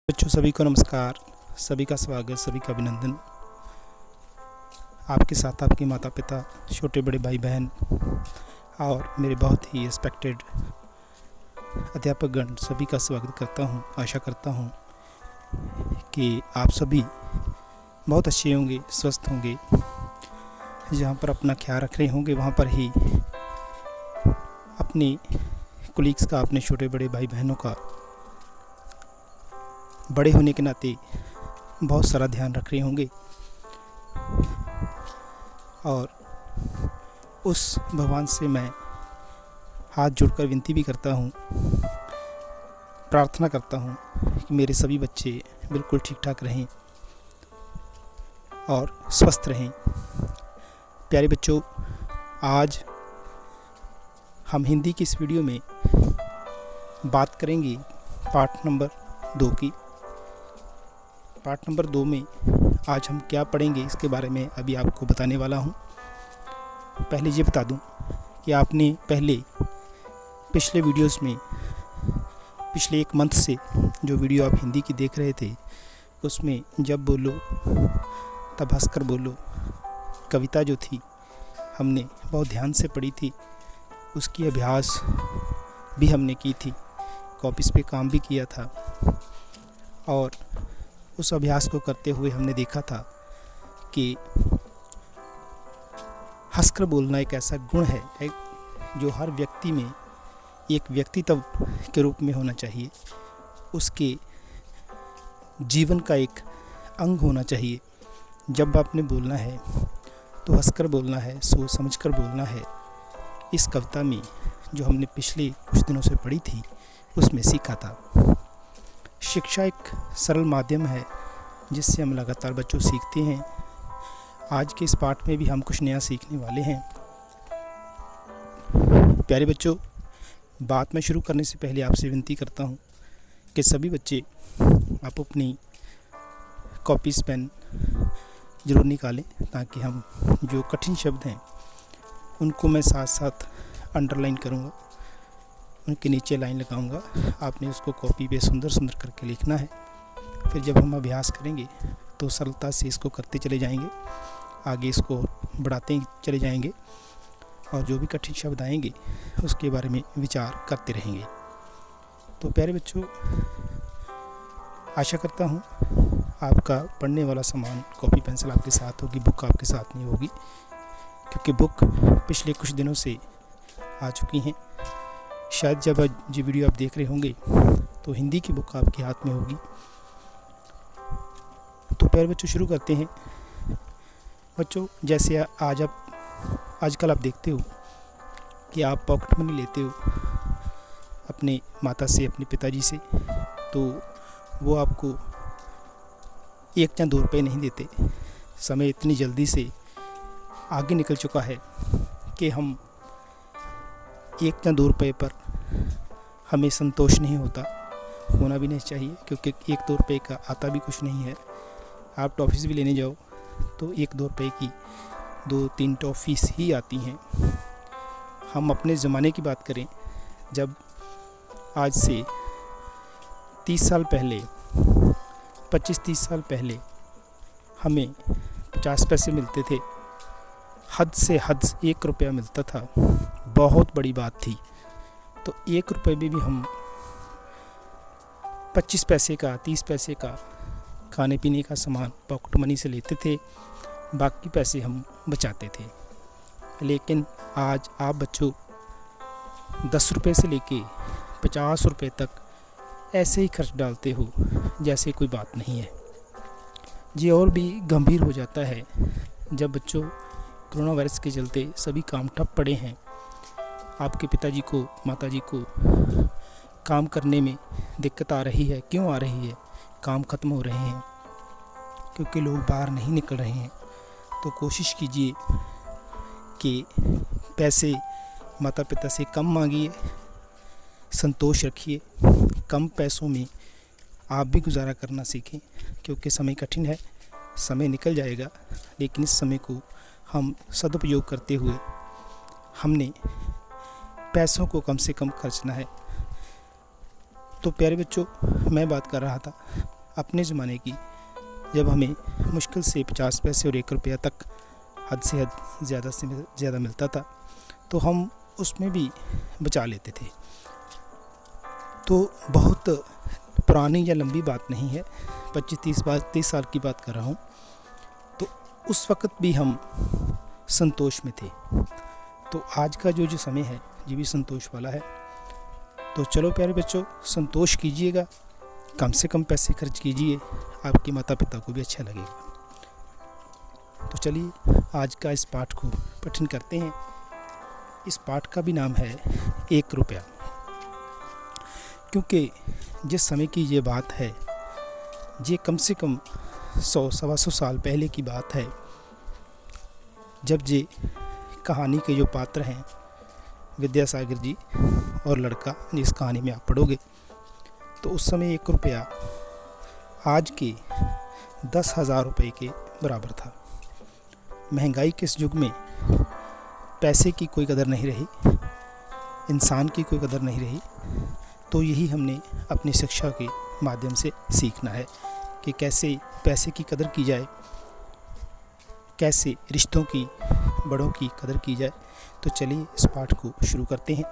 बच्चों सभी को नमस्कार। सभी का स्वागत, सभी का अभिनंदन। आपके साथ आपके माता पिता, छोटे बड़े भाई बहन और मेरे बहुत ही रिस्पेक्टेड अध्यापकगण सभी का स्वागत करता हूं। आशा करता हूं कि आप सभी बहुत अच्छे होंगे, स्वस्थ होंगे। जहां पर अपना ख्याल रख रहे होंगे वहां पर ही अपने कोलीग्स का, अपने छोटे बड़े भाई बहनों का बड़े होने के नाते बहुत सारा ध्यान रख रहे होंगे। और उस भगवान से मैं हाथ जोड़कर विनती भी करता हूँ, प्रार्थना करता हूँ कि मेरे सभी बच्चे बिल्कुल ठीक ठाक रहें और स्वस्थ रहें। प्यारे बच्चों, आज हम हिंदी की इस वीडियो में बात करेंगे पाठ नंबर 2 की। पाठ नंबर 2 में आज हम क्या पढ़ेंगे इसके बारे में अभी आपको बताने वाला हूँ। पहले ये बता दूँ कि आपने पहले पिछले वीडियोस में पिछले एक मंथ से जो वीडियो आप हिंदी की देख रहे थे उसमें जब बोलो तब हंसकर बोलो कविता जो थी हमने बहुत ध्यान से पढ़ी थी। उसकी अभ्यास भी हमने की थी, कॉपीज़ पे काम भी किया था। और उस अभ्यास को करते हुए हमने देखा था कि हंसकर बोलना एक ऐसा गुण है जो हर व्यक्ति में एक व्यक्तित्व के रूप में होना चाहिए, उसके जीवन का एक अंग होना चाहिए। जब आपने बोलना है तो हंसकर बोलना है, सोच समझकर बोलना है। इस कविता में जो हमने पिछले कुछ दिनों से पढ़ी थी उसमें सीखा था। शिक्षा एक सरल माध्यम है जिससे हम लगातार बच्चों सीखते हैं। आज के इस पाठ में भी हम कुछ नया सीखने वाले हैं। प्यारे बच्चों, बात में शुरू करने से पहले आपसे विनती करता हूं कि सभी बच्चे आप अपनी कॉपीज़ पेन ज़रूर निकालें ताकि हम जो कठिन शब्द हैं उनको मैं साथ साथ अंडरलाइन करूँगा, उनके नीचे लाइन लगाऊंगा। आपने उसको कॉपी पे सुंदर सुंदर करके लिखना है। फिर जब हम अभ्यास करेंगे तो सरलता से इसको करते चले जाएंगे, आगे इसको बढ़ाते चले जाएंगे और जो भी कठिन शब्द आएंगे उसके बारे में विचार करते रहेंगे। तो प्यारे बच्चों, आशा करता हूँ आपका पढ़ने वाला सामान कॉपी पेंसिल आपके साथ होगी, बुक आपके साथ नहीं होगी, क्योंकि बुक पिछले कुछ दिनों से आ चुकी हैं। शायद जब ये वीडियो आप देख रहे होंगे तो हिंदी की बुक आपके हाथ में होगी। तो प्यारे बच्चों, शुरू करते हैं। बच्चों, जैसे आजकल आप देखते हो कि आप पॉकेट मनी लेते हो अपने माता से, अपने पिताजी से, तो वो आपको 1 या 2 रुपये नहीं देते। समय इतनी जल्दी से आगे निकल चुका है कि हम 1 या 2 रुपये पर हमें संतोष नहीं होना भी नहीं चाहिए, क्योंकि 1-2 रुपये का आता भी कुछ नहीं है। आप टॉफ़ीज़ भी लेने जाओ तो 1-2 रुपये की 2-3 टॉफ़ीज़ ही आती हैं। हम अपने ज़माने की बात करें, जब आज से 30 साल पहले, 25-30 साल पहले हमें 50 पैसे मिलते थे। हद से हद 1 रुपया मिलता था, बहुत बड़ी बात थी। तो 1 रुपये में भी हम 25 पैसे का, 30 पैसे का खाने पीने का सामान पॉकेट मनी से लेते थे, बाकी पैसे हम बचाते थे। लेकिन आज आप बच्चों 10 रुपये से लेके 50 रुपये तक ऐसे ही खर्च डालते हो जैसे कोई बात नहीं है। ये और भी गंभीर हो जाता है जब बच्चों कोरोना वायरस के चलते सभी काम ठप पड़े हैं। आपके पिताजी को, माताजी को काम करने में दिक्कत आ रही है। क्यों आ रही है? काम ख़त्म हो रहे हैं क्योंकि लोग बाहर नहीं निकल रहे हैं। तो कोशिश कीजिए कि पैसे माता पिता से कम मांगिए, संतोष रखिए। कम पैसों में आप भी गुजारा करना सीखें, क्योंकि समय कठिन है, समय निकल जाएगा। लेकिन इस समय को हम सदुपयोग करते हुए हमने पैसों को कम से कम खर्चना है। तो प्यारे बच्चों, मैं बात कर रहा था अपने ज़माने की, जब हमें मुश्किल से 50 पैसे और 1 रुपया तक हद से ज़्यादा मिलता था, तो हम उसमें भी बचा लेते थे। तो बहुत पुरानी या लंबी बात नहीं है, 25-30 साल की बात कर रहा हूँ। तो उस वक़्त भी हम संतोष में थे। तो आज का जो समय है ये भी संतोष वाला है। तो चलो प्यारे बच्चों, संतोष कीजिएगा, कम से कम पैसे खर्च कीजिए, आपके माता पिता को भी अच्छा लगेगा। तो चलिए आज का इस पाठ को पठन करते हैं। इस पाठ का भी नाम है 1 रुपया। क्योंकि जिस समय की ये बात है, ये कम से कम 100-125 साल पहले की बात है, जब ये कहानी के जो पात्र हैं विद्यासागर जी और लड़का, जिस कहानी में आप पढ़ोगे, तो उस समय 1 रुपया आज के 10,000 रुपये के बराबर था। महंगाई के इस युग में पैसे की कोई कदर नहीं रही, इंसान की कोई कदर नहीं रही। तो यही हमने अपनी शिक्षा के माध्यम से सीखना है कि कैसे पैसे की कदर की जाए, कैसे रिश्तों की, बड़ों की कदर की जाए। तो चलिए इस पाठ को शुरू करते हैं।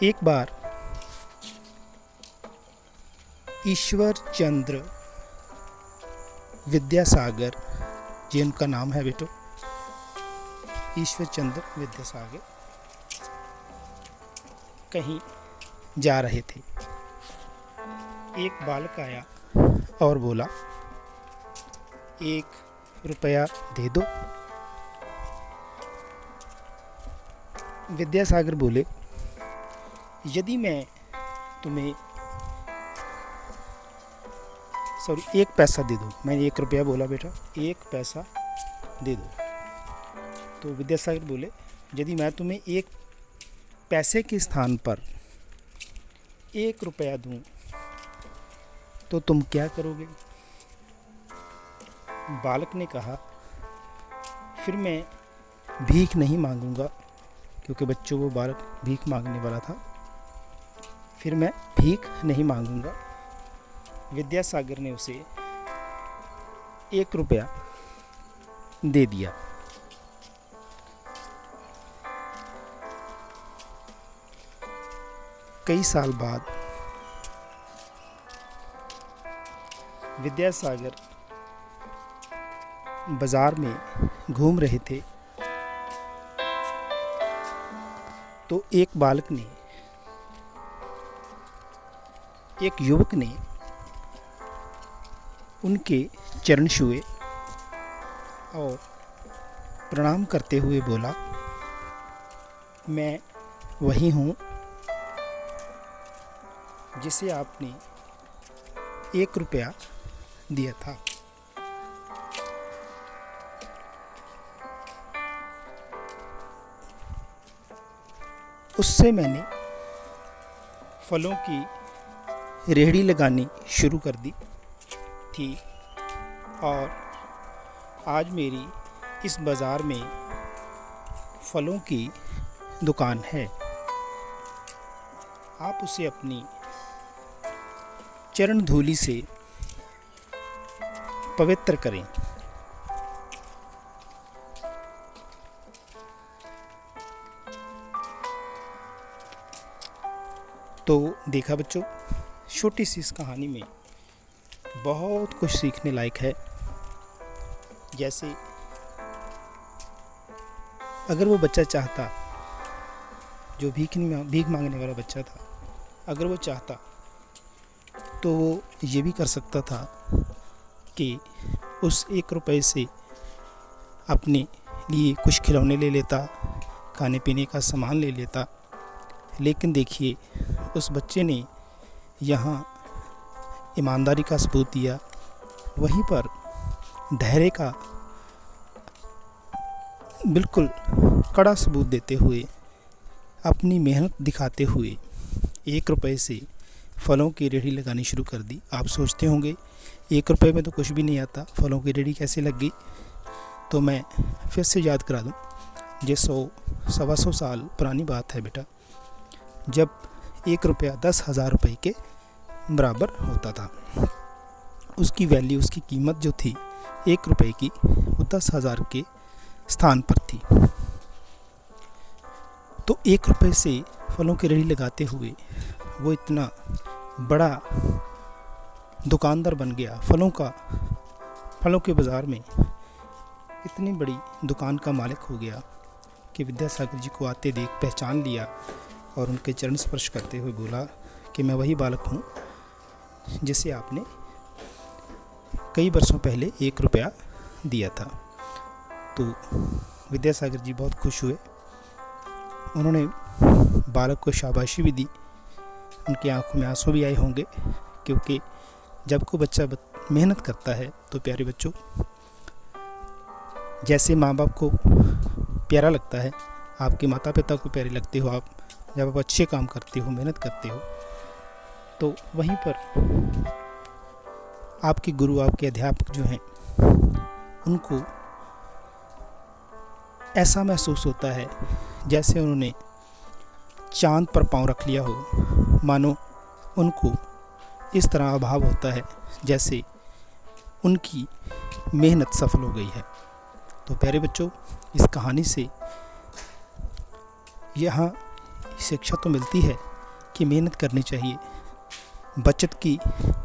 एक बार ईश्वर चंद्र विद्यासागर, ये उनका नाम है बेटो, ईश्वर चंद्र विद्यासागर कहीं जा रहे थे। एक बालक आया और बोला, 1 रुपया दे दो। विद्यासागर बोले, यदि मैं तुम्हें 1 पैसा दे दूँ। मैंने 1 रुपया बोला बेटा, 1 पैसा दे दो। तो विद्यासागर बोले, यदि मैं तुम्हें 1 पैसे के स्थान पर 1 रुपया दूँ तो तुम क्या करोगे? बालक ने कहा, फिर मैं भीख नहीं मांगूंगा, क्योंकि बच्चों वो बालक भीख मांगने वाला था। फिर मैं भीख नहीं मांगूंगा। विद्यासागर ने उसे 1 रुपया दे दिया। कई साल बाद विद्यासागर बाजार में घूम रहे थे, तो एक युवक ने उनके चरण छुए और प्रणाम करते हुए बोला, मैं वही हूँ जिसे आपने 1 रुपया दिया था। उससे मैंने फलों की रेहड़ी लगानी शुरू कर दी थी और आज मेरी इस बाज़ार में फलों की दुकान है। आप उसे अपनी चरण धूलि से पवित्र करें। तो देखा बच्चों, छोटी सी इस कहानी में बहुत कुछ सीखने लायक है। जैसे अगर वो बच्चा चाहता, जो भीख मांगने वाला बच्चा था, अगर वो चाहता तो वो ये भी कर सकता था कि उस 1 रुपये से अपने लिए कुछ खिलौने ले लेता, खाने पीने का सामान ले लेता। लेकिन देखिए, उस बच्चे ने यहाँ ईमानदारी का सबूत दिया, वहीं पर धैर्य का बिल्कुल कड़ा सबूत देते हुए, अपनी मेहनत दिखाते हुए 1 रुपये से फलों की रेहड़ी लगानी शुरू कर दी। आप सोचते होंगे 1 रुपये में तो कुछ भी नहीं आता, फलों की रेहड़ी कैसे लग गई? तो मैं फिर से याद करा दूं, ये 100-125 साल पुरानी बात है बेटा। जब 1 रुपया 10,000 रुपये के बराबर होता था। उसकी वैल्यू, उसकी कीमत जो थी 1 रुपये की, वो 10,000 के स्थान पर थी। तो 1 रुपये से फलों की रेहड़ी लगाते हुए वो इतना बड़ा दुकानदार बन गया, फलों के बाज़ार में इतनी बड़ी दुकान का मालिक हो गया कि विद्यासागर जी को आते देख पहचान लिया और उनके चरण स्पर्श करते हुए बोला कि मैं वही बालक हूँ जिसे आपने कई वर्षों पहले 1 रुपया दिया था। तो विद्यासागर जी बहुत खुश हुए। उन्होंने बालक को शाबाशी भी दी। उनकी आंखों में आंसू भी आए होंगे, क्योंकि जब कोई बच्चा मेहनत करता है तो प्यारे बच्चों, जैसे माँ बाप को प्यारा लगता है, आपके माता पिता को प्यारे लगते हो आप, जब आप अच्छे काम करते हो, मेहनत करते हो, तो वहीं पर आपके गुरु, आपके अध्यापक जो हैं, उनको ऐसा महसूस होता है जैसे उन्होंने चांद पर पांव रख लिया हो। मानो उनको इस तरह अभाव होता है जैसे उनकी मेहनत सफल हो गई है। तो प्यारे बच्चों, इस कहानी से यहाँ शिक्षा तो मिलती है कि मेहनत करनी चाहिए, बचत की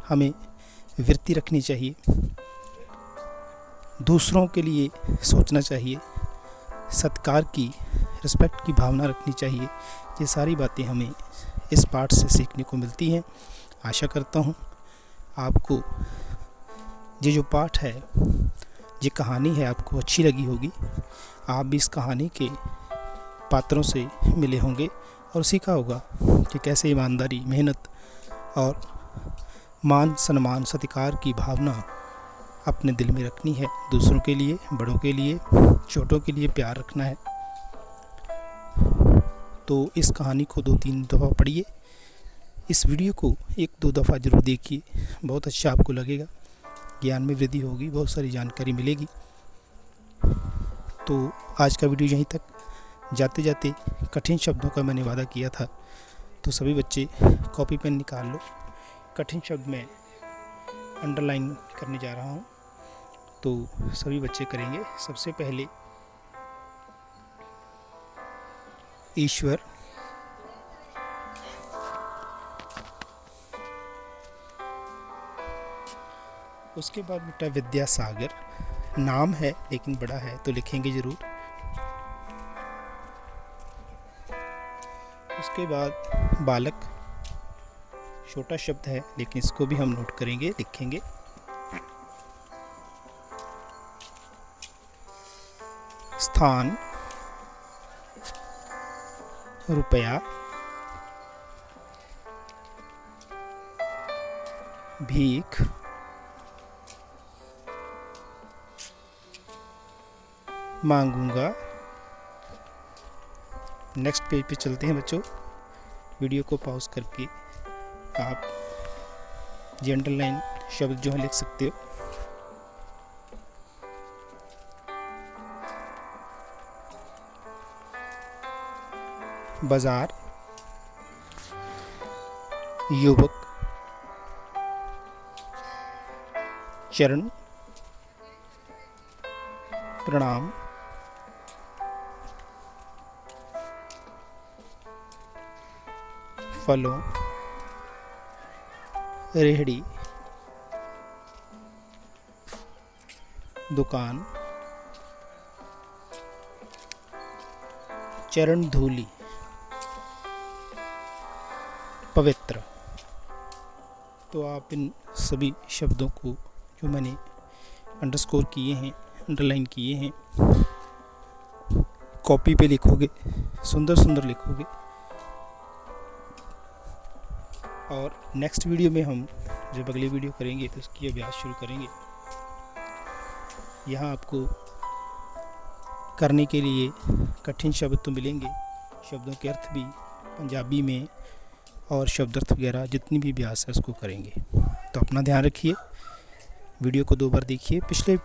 हमें वृत्ति रखनी चाहिए, दूसरों के लिए सोचना चाहिए, सत्कार की, रिस्पेक्ट की भावना रखनी चाहिए। ये सारी बातें हमें इस पाठ से सीखने को मिलती हैं। आशा करता हूँ आपको ये जो पाठ है, ये कहानी है, आपको अच्छी लगी होगी। आप भी इस कहानी के पात्रों से मिले होंगे और सीखा होगा कि कैसे ईमानदारी, मेहनत और मान सम्मान, सत्कार की भावना अपने दिल में रखनी है। दूसरों के लिए, बड़ों के लिए, छोटों के लिए प्यार रखना है। तो इस कहानी को 2-3 दफ़ा पढ़िए, इस वीडियो को 1-2 दफ़ा ज़रूर देखिए, बहुत अच्छा आपको लगेगा, ज्ञान में वृद्धि होगी, बहुत सारी जानकारी मिलेगी। तो आज का वीडियो यहीं तक। जाते जाते कठिन शब्दों का मैंने वादा किया था, तो सभी बच्चे कॉपी पेन निकाल लो। कठिन शब्द मैं अंडरलाइन करने जा रहा हूँ, तो सभी बच्चे करेंगे। सबसे पहले ईश्वर, उसके बाद बेटा विद्यासागर, नाम है लेकिन बड़ा है तो लिखेंगे ज़रूर। उसके बाद बालक, छोटा शब्द है लेकिन इसको भी हम नोट करेंगे, लिखेंगे। स्थान, रुपया, भीख, मांगूंगा। नेक्स्ट पेज पे चलते हैं बच्चों। वीडियो को पॉज करके आप ये अंडरलाइन शब्द जो है लिख सकते हो। बाजार, युवक, चरण, प्रणाम, फलों, रेहड़ी, दुकान, चरण धूली, पवित्र। तो आप इन सभी शब्दों को जो मैंने अंडरस्कोर किए हैं, अंडरलाइन किए हैं, कॉपी पे लिखोगे, सुंदर सुंदर लिखोगे। और नेक्स्ट वीडियो में हम जब अगली वीडियो करेंगे तो उसकी अभ्यास शुरू करेंगे। यहाँ आपको करने के लिए कठिन शब्द तो मिलेंगे, शब्दों के अर्थ भी पंजाबी में और शब्दार्थ वगैरह जितनी भी अभ्यास है उसको करेंगे। तो अपना ध्यान रखिए, वीडियो को 2 बार देखिए। पिछले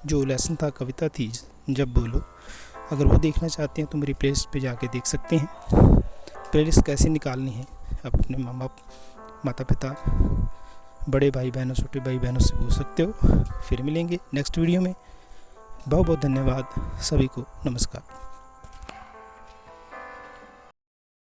जो लेसन था, कविता थी जब बोलो, अगर वो देखना चाहते हैं तो मेरी प्लेलिस्ट पे जाके देख सकते हैं। प्लेलिस्ट कैसे निकालनी है अपने माता पिता, बड़े भाई बहनों, छोटे भाई बहनों से पूछ सकते हो। फिर मिलेंगे नेक्स्ट वीडियो में। बहुत बहुत धन्यवाद सभी को, नमस्कार।